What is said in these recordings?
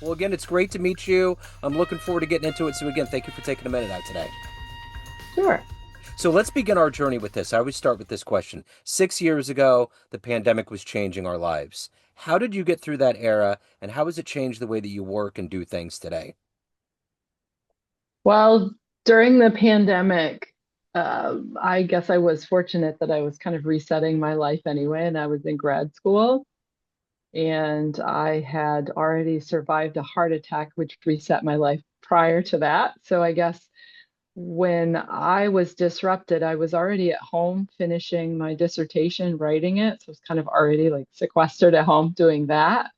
Well, again, it's great to meet you. I'm looking forward to getting into it. So, again, thank you for taking a minute out today. Sure. So, let's begin our journey with this. I always start with this question. 6 years ago, the pandemic was changing our lives. How did you get through that era, and how has it changed the way that you work and do things today? Well, during the pandemic, I guess I was fortunate that I was kind of resetting my life anyway, and I was in grad school, and I had already survived a heart attack, which reset my life prior to that. So I guess when I was disrupted, I was already at home finishing my dissertation, writing it. So I was kind of already like sequestered at home doing that.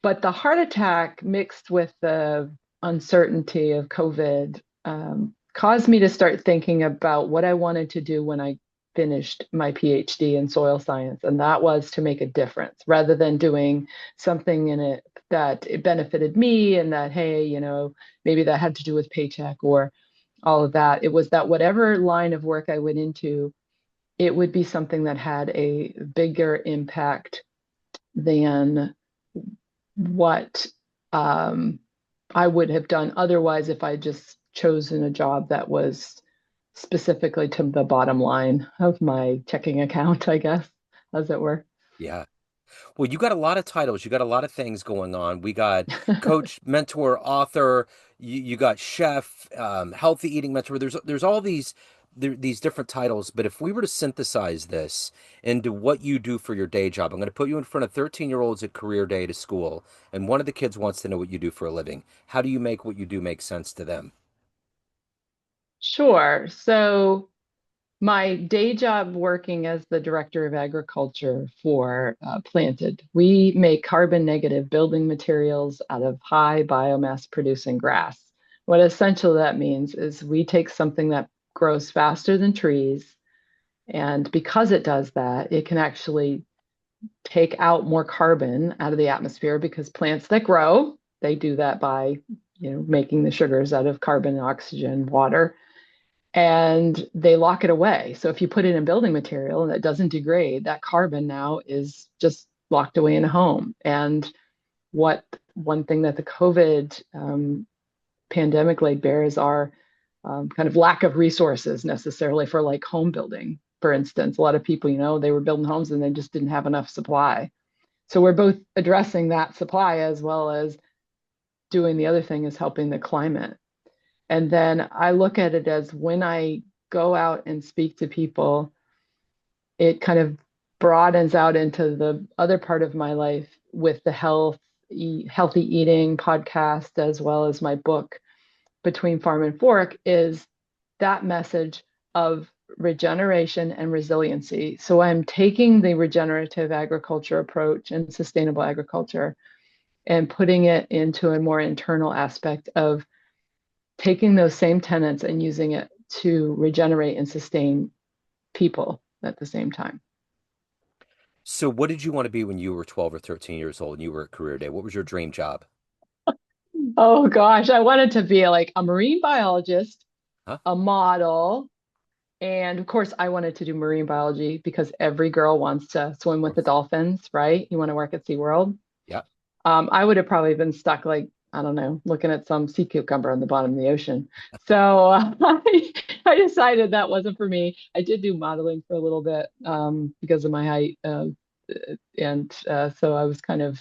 But the heart attack mixed with the uncertainty of COVID caused me to start thinking about what I wanted to do when I finished my PhD in soil science. And that was to make a difference rather than doing something in it that it benefited me and that, hey, maybe that had to do with paycheck or all of that. It was that whatever line of work I went into, it would be something that had a bigger impact than what I would have done otherwise if I just chosen a job that was specifically to the bottom line of my checking account, I guess, as it were. Yeah. Well, you got a lot of titles. You got a lot of things going on. We got coach, mentor, author. You got chef, healthy eating mentor. There's all these different titles. But if we were to synthesize this into what you do for your day job, I'm going to put you in front of 13-year-olds at career day to school, and one of the kids wants to know what you do for a living. How do you make what you do make sense to them? Sure. So my day job working as the director of agriculture for Planted, we make carbon negative building materials out of high biomass producing grass. What essentially that means is we take something that grows faster than trees, and because it does that, it can actually take out more carbon out of the atmosphere because plants that grow, they do that by, making the sugars out of carbon, oxygen, water, and they lock it away. So if you put it in building material and it doesn't degrade, that carbon now is just locked away in a home. And what one thing that the COVID pandemic laid bare is our kind of lack of resources necessarily for like home building. For instance, a lot of people, they were building homes and they just didn't have enough supply. So we're both addressing that supply as well as doing the other thing is helping the climate. And then I look at it as when I go out and speak to people, it kind of broadens out into the other part of my life with the healthy eating podcast, as well as my book, Between Farm and Fork, is that message of regeneration and resiliency. So I'm taking the regenerative agriculture approach and sustainable agriculture and putting it into a more internal aspect of taking those same tenets and using it to regenerate and sustain people at the same time. So, what did you want to be when you were 12 or 13 years old and you were at career day? What was your dream job? Oh gosh, I wanted to be like a marine biologist, Huh? a model, and of course I wanted to do marine biology because every girl wants to Of swim with the course. dolphins, right? You want to work at SeaWorld. Yeah. I would have probably been stuck like, I don't know, looking at some sea cucumber on the bottom of the ocean. So I decided that wasn't for me. I did do modeling for a little bit because of my height. And so I was kind of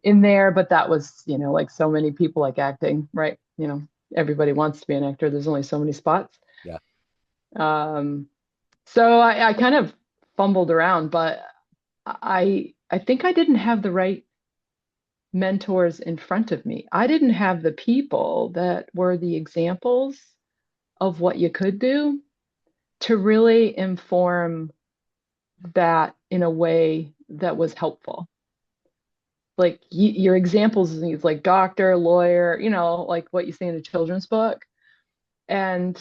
in there, but that was, like so many people like acting, right? Everybody wants to be an actor. There's only so many spots. Yeah. Um, so I kind of fumbled around, but I think I didn't have the right mentors in front of me. I didn't have the people that were the examples of what you could do to really inform that in a way that was helpful. Like your examples is like doctor, lawyer, like what you see in a children's book. And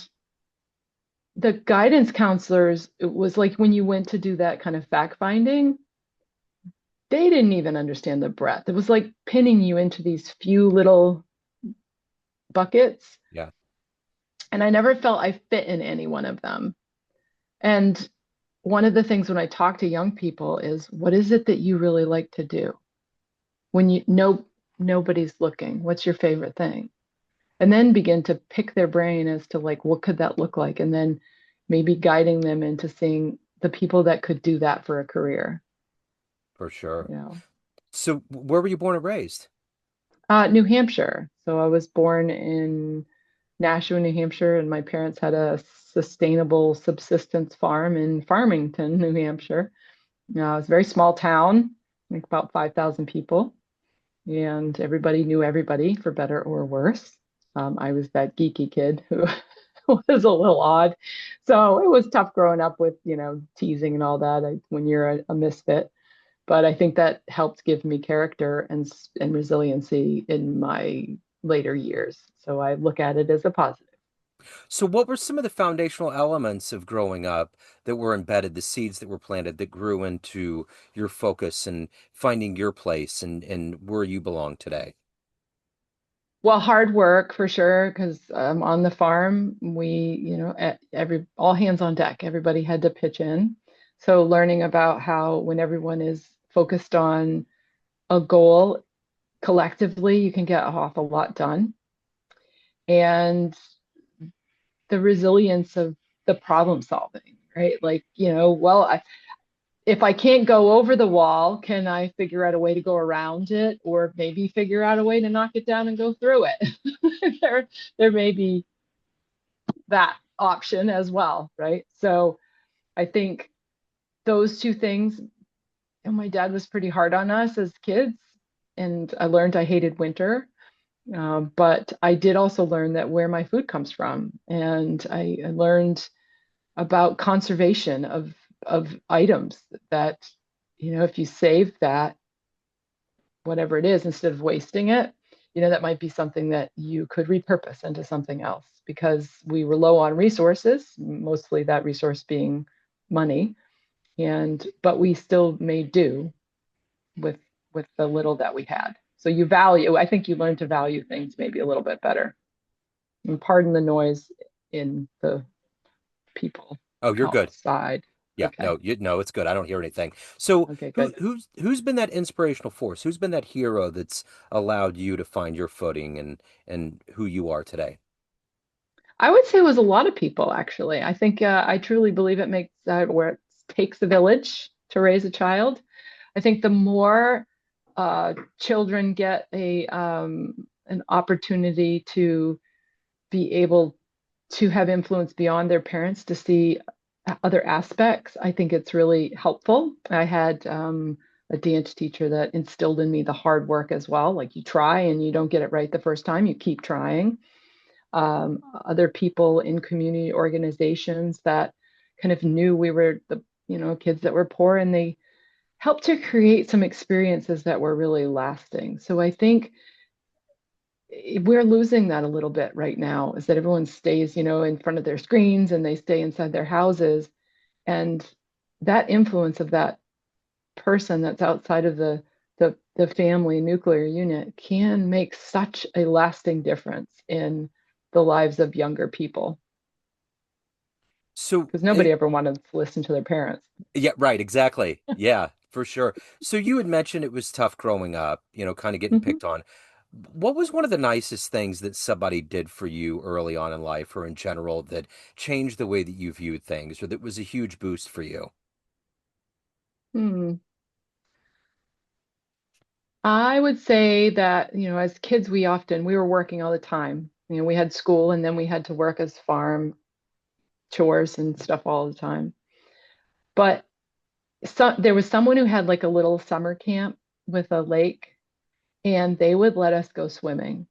the guidance counselors, it was like when you went to do that kind of fact finding, they didn't even understand the breadth. It was like pinning you into these few little buckets. Yeah. And I never felt I fit in any one of them. And one of the things when I talk to young people is, what is it that you really like to do? when you know nobody's looking, what's your favorite thing? And then begin to pick their brain as to like, what could that look like? And then maybe guiding them into seeing the people that could do that for a career, For sure. you know. So where were you born and raised? New Hampshire. So I was born in Nashua, New Hampshire, and my parents had a sustainable subsistence farm in Farmington, New Hampshire. It was a very small town, like about 5,000 people, and everybody knew everybody for better or worse. I was that geeky kid who was a little odd. So it was tough growing up with, teasing and all that when you're a misfit. But I think that helped give me character and resiliency in my later years. So I look at it as a positive. So what were some of the foundational elements of growing up that were embedded, the seeds that were planted that grew into your focus and finding your place and where you belong today? Well, hard work for sure, because on the farm, every all hands on deck. Everybody had to pitch in. So learning about how when everyone is focused on a goal collectively, you can get an awful lot done. And the resilience of the problem solving, right? Like, if I can't go over the wall, can I figure out a way to go around it, or maybe figure out a way to knock it down and go through it? There may be that option as well, right? So I think those two things, and my dad was pretty hard on us as kids, and I learned I hated winter. But I did also learn that where my food comes from, and I learned about conservation of items that, if you save that, whatever it is, instead of wasting it, that might be something that you could repurpose into something else because we were low on resources, mostly that resource being money, but we still made do with the little that we had. So I think you learn to value things maybe a little bit better. And pardon the noise in the people Oh, you're good. outside. Yeah, Okay. no, it's good. I don't hear anything. So Okay, who good. who's been that inspirational force? Who's been that hero that's allowed you to find your footing and who you are today? I would say it was a lot of people, actually. I think I truly believe it makes where it takes a village to raise a child. I think the more children get an opportunity to be able to have influence beyond their parents to see other aspects, I think it's really helpful. I had a dance teacher that instilled in me the hard work as well. Like you try and you don't get it right the first time, you keep trying. Other people in community organizations that kind of knew we were the kids that were poor, and they helped to create some experiences that were really lasting. So I think we're losing that a little bit right now, is that everyone stays in front of their screens and they stay inside their houses, and that influence of that person that's outside of the family nuclear unit can make such a lasting difference in the lives of younger people, So because nobody ever wanted to listen to their parents. yeah, right, exactly. Yeah, for sure. So you had mentioned it was tough growing up, kind of getting Mhm. picked on. What was one of the nicest things that somebody did for you early on in life or in general that changed the way that you viewed things or that was a huge boost for you? Hmm. I would say that, as kids, we were working all the time. We had school and then we had to work as farm chores and stuff all the time. But there was someone who had like a little summer camp with a lake, and they would let us go swimming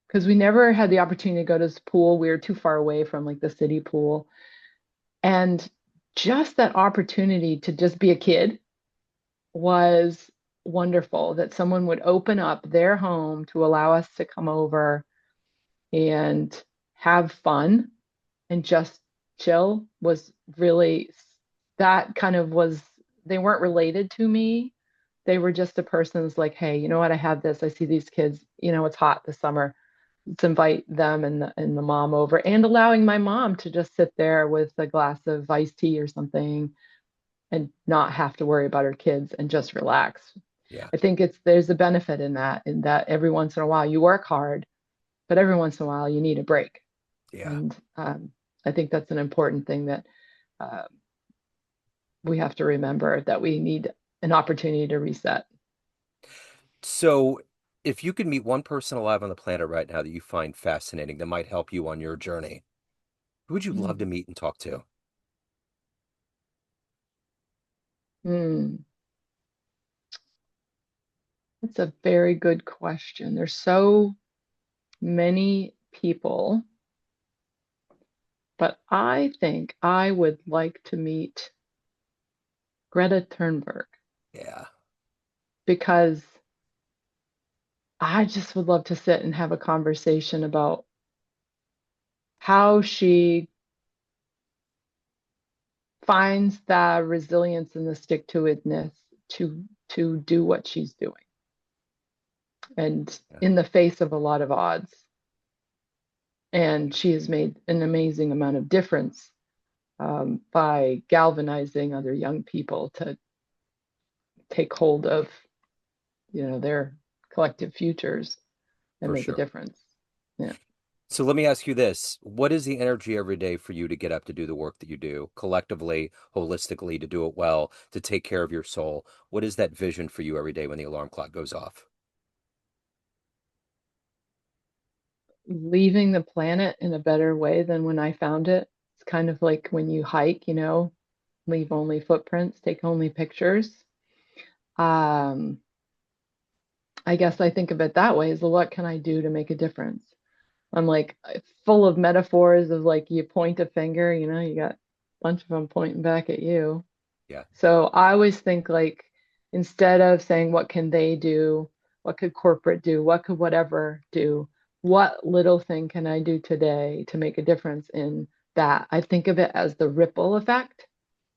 because we never had the opportunity to go to this pool. We were too far away from like the city pool. And just that opportunity to just be a kid was wonderful, that someone would open up their home to allow us to come over and have fun and just chill was really, that kind of was, they weren't related to me. They were just a person's like, hey, you know what? I have this. I see these kids, it's hot this summer. Let's invite them and the mom over, and allowing my mom to just sit there with a glass of iced tea or something and not have to worry about her kids and just relax. Yeah. I think there's a benefit in that every once in a while you work hard, but every once in a while you need a break. Yeah. And I think that's an important thing that uh, we have to remember, that we need an opportunity to reset. So, if you could meet one person alive on the planet right now that you find fascinating that might help you on your journey, who would you love to Mm. meet and talk to? Mm. That's a very good question. There's so many people, but I think I would like to meet Greta Thunberg Yeah. because I just would love to sit and have a conversation about how she finds the resilience and the stick-to-itiveness to do what she's doing, and Yeah. in the face of a lot of odds. And she has made an amazing amount of difference by galvanizing other young people to take hold of, their collective futures and For make a sure. difference. Yeah. So let me ask you this. What is the energy every day for you to get up to do the work that you do, collectively, holistically, to do it well, to take care of your soul? What is that vision for you every day when the alarm clock goes off? Leaving the planet in a better way than when I found it. It's kind of like when you hike, leave only footprints, take only pictures. Um, I guess I think of it that way, is what can I do to make a difference? I'm like full of metaphors of like you point a finger, you got a bunch of them pointing back at you. Yeah, So I always think like, instead of saying what can they do, what could corporate do, what could whatever do, what little thing can I do today to make a difference in that? I think of it as the ripple effect.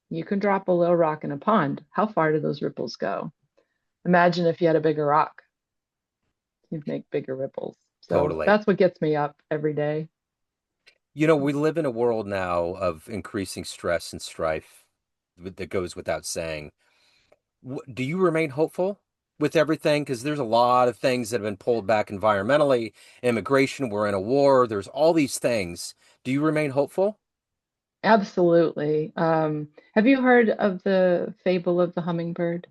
You can drop a little rock in a pond. How far do those ripples go? Imagine if you had a bigger rock, you'd make bigger ripples. So totally. that's what gets me up every day. We live in a world now of increasing stress and strife that goes without saying. Do you remain hopeful with everything? Because there's a lot of things that have been pulled back environmentally, immigration, we're in a war, there's all these things. Do you remain hopeful? Absolutely. Have you heard of the fable of the hummingbird?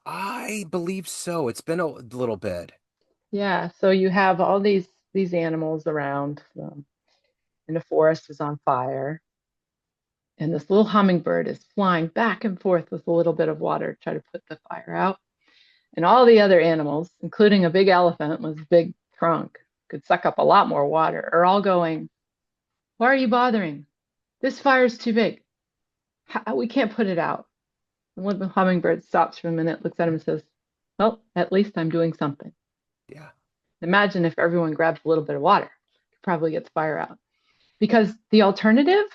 I believe so. It's been a little bit. Yeah, so you have all these animals around, and the forest is on fire, and this little hummingbird is flying back and forth with a little bit of water to try to put the fire out. And all the other animals, including a big elephant with a big trunk, could suck up a lot more water, are all going, "Why are you bothering? This fire's too big. We can't put it out." And one of the hummingbirds stops for a minute, looks at him and says, "Well, at least I'm doing something." Yeah. Imagine if everyone grabs a little bit of water, it probably gets fire out. Because the alternative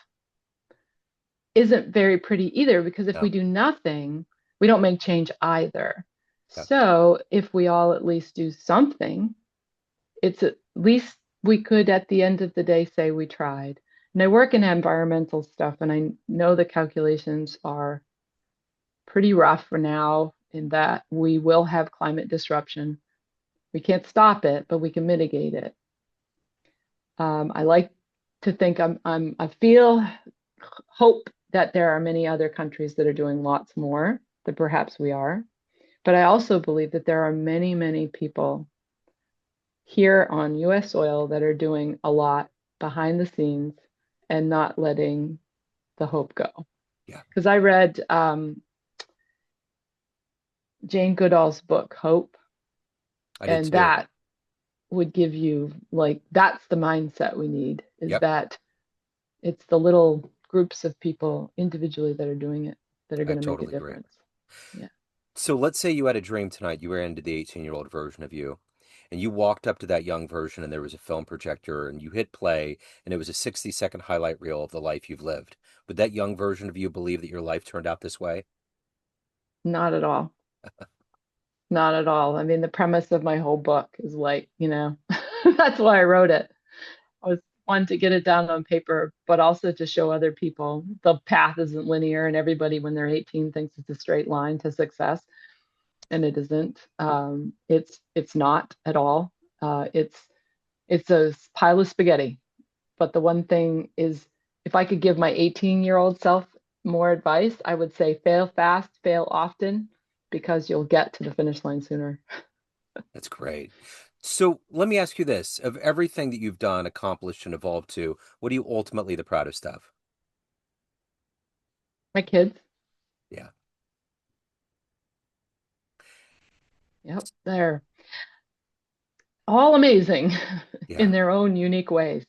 isn't very pretty either, because if we No. do nothing, we don't make change either. Yeah. So if we all at least do something, it's at least we could at the end of the day say we tried. And I work in environmental stuff, and I know the calculations are pretty rough for now, in that we will have climate disruption. We can't stop it, but we can mitigate it. I like to think I feel hope that there are many other countries that are doing lots more than perhaps we are. But I also believe that there are many, many people here on US soil that are doing a lot behind the scenes and not letting the hope go. Yeah. Because I read Jane Goodall's book, Hope, I did and too. that would give you, like, that's the mindset we need, is Yep. that it's the little groups of people individually that are doing it that are I going to make a totally agree. difference. Yeah. So let's say you had a dream tonight, you were into the 18-year-old version of you, and you walked up to that young version and there was a film projector and you hit play and it was a 60-second highlight reel of the life you've lived. Would that young version of you believe that your life turned out this way? Not at all. Not at all. I mean, the premise of my whole book is like, that's why I wrote it. I was one to get it down on paper, but also to show other people the path isn't linear, and everybody, when they're 18, thinks it's a straight line to success. and it isn't. It's not at all. It's a pile of spaghetti. But the one thing is, if I could give my 18-year-old self more advice, I would say fail fast, fail often, because you'll get to the finish line sooner. That's great. So let me ask you this. Of everything that you've done, accomplished, and evolved to, what are you ultimately the proudest of? My kids, Yeah. yep, they're all amazing in Yeah. their own unique ways.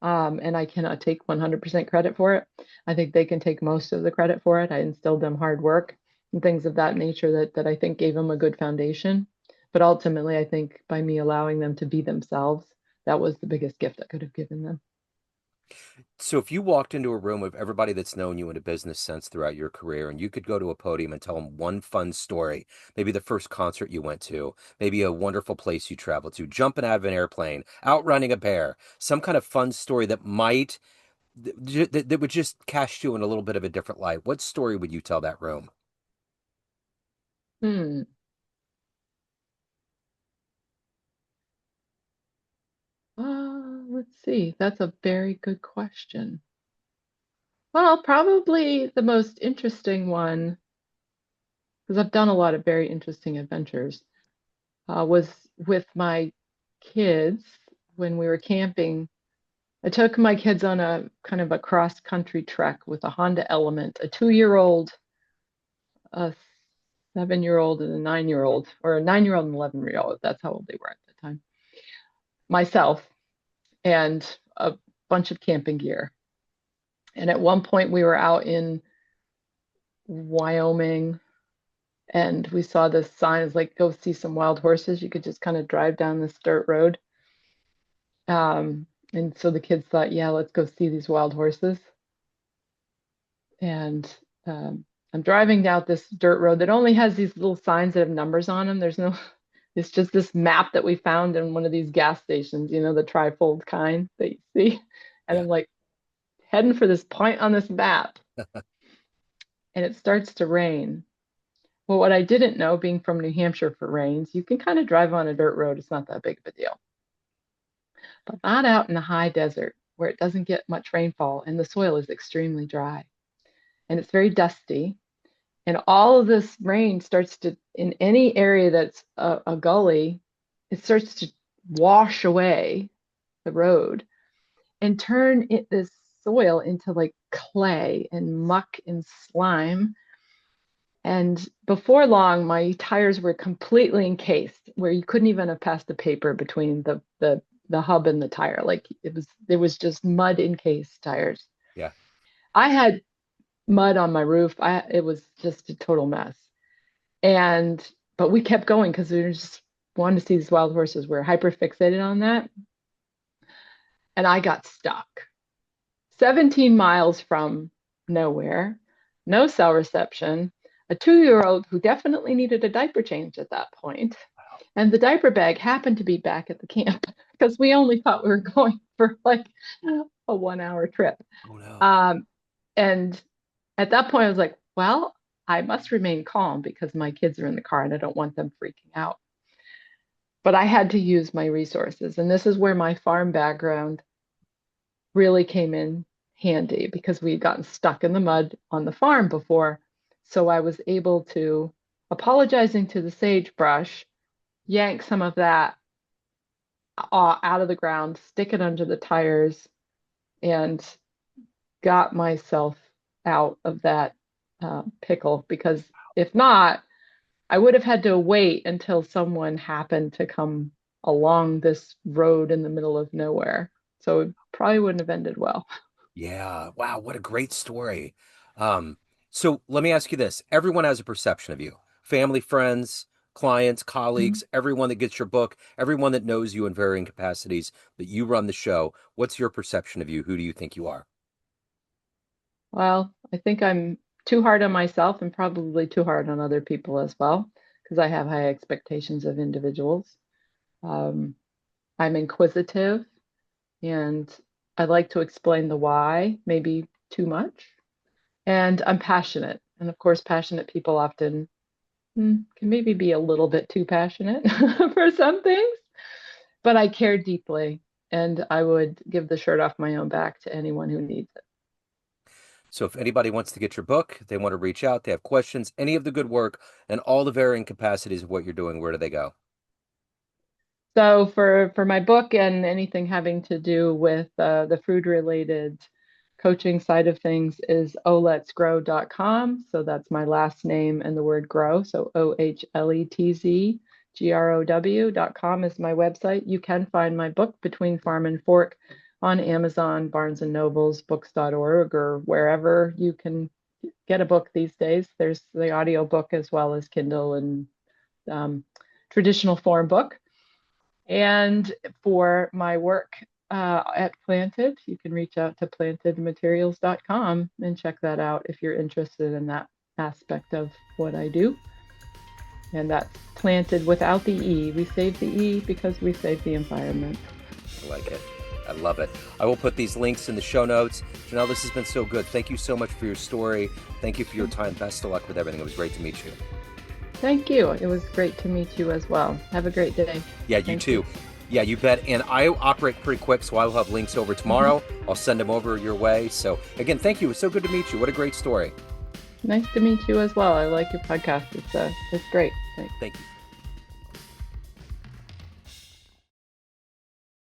And I cannot take 100% credit for it. I think they can take most of the credit for it. I instilled them hard work and things of that nature that I think gave them a good foundation. But ultimately, I think by me allowing them to be themselves, that was the biggest gift I could have given them. So if you walked into a room of everybody that's known you in a business sense throughout your career, and you could go to a podium and tell them one fun story, maybe the first concert you went to, maybe a wonderful place you traveled to, jumping out of an airplane, outrunning a bear, some kind of fun story that might that would just cast you in a little bit of a different light. What story would you tell that room? Hmm. Let's see. That's a very good question. Well, probably the most interesting one, because I've done a lot of very interesting adventures, was with my kids when we were camping. I took my kids on a kind of a cross country trek with a Honda Element, a 2-year-old, a 7-year-old, and a 9-year-old, or a 9-year-old and 11-year-old. That's how old they were at the time. Myself and a bunch of camping gear. And at one point, we were out in Wyoming and we saw this sign. It's like, go see some wild horses. You could just kind of drive down this dirt road. And so the kids thought, yeah, let's go see these wild horses. And I'm driving down this dirt road that only has these little signs that have numbers on them. There's no, it's just this map that we found in one of these gas stations, the trifold kind that you see. And Yeah. I'm like heading for this point on this map, and it starts to rain. Well, what I didn't know, being from New Hampshire for rains, you can kind of drive on a dirt road. It's not that big of a deal, but not out in the high desert where it doesn't get much rainfall and the soil is extremely dry and it's very dusty. And all of this rain starts to, in any area that's a gully, it starts to wash away the road and turn this soil into like clay and muck and slime. And before long, my tires were completely encased, where you couldn't even have passed the paper between the hub and the tire. Like there was just mud encased tires. Yeah. I had mud on my roof. It was just a total mess. And but we kept going because we just wanted to see these wild horses. We're hyper fixated on that. And I got stuck 17 miles from nowhere, no cell reception, a 2-year-old who definitely needed a diaper change at that point, and the diaper bag happened to be back at the camp because we only thought we were going for like a 1 hour trip. Oh no. Um, and at that point, I was like, well, I must remain calm because my kids are in the car and I don't want them freaking out. But I had to use my resources. And this is where my farm background really came in handy because we had gotten stuck in the mud on the farm before. So I was able to, apologizing to the sagebrush, yank some of that out of the ground, stick it under the tires, and got myself out of that pickle. Because if not, I would have had to wait until someone happened to come along this road in the middle of nowhere. So it probably wouldn't have ended well. Yeah. Wow, what a great story. Um, so let me ask you this. Everyone has a perception of you. Family, friends, clients, Mhm. colleagues, everyone that gets your book, everyone that knows you in varying capacities, that you run the show. What's your perception of you? Who do you think you are? Well, I think I'm too hard on myself and probably too hard on other people as well, because I have high expectations of individuals. Um, I'm inquisitive and I like to explain the why, maybe too much. And I'm passionate. And of course, passionate people often can maybe be a little bit too passionate for some things, but I care deeply and I would give the shirt off my own back to anyone who needs it. So if anybody wants to get your book, they want to reach out, they have questions, any of the good work and all the varying capacities of what you're doing, where do they go? So for my book and anything having to do with the food related coaching side of things is ohletzgrow.com. So that's my last name and the word grow. So ohletzgrow.com is my website. You can find my book Between Farm and Fork on Amazon, Barnes and Nobles, books.org, or wherever you can get a book these days. There's the audio book as well as Kindle and traditional form book. And for my work at Planted, you can reach out to plantedmaterials.com and check that out if you're interested in that aspect of what I do. And that's planted without the E. We save the E because we save the environment. I like it. I love it. I will put these links in the show notes. Janel, this has been so good. Thank you so much for your story. Thank you for your time. Best of luck with everything. It was great to meet you. Thank you. It was great to meet you as well. Have a great day. Yeah, you too. Yeah, you bet. And I operate pretty quick, so I will have links over tomorrow. I'll send them over your way. So again, thank you. It was so good to meet you. What a great story. Nice to meet you as well. I like your podcast. It's great. Thanks. Thank you.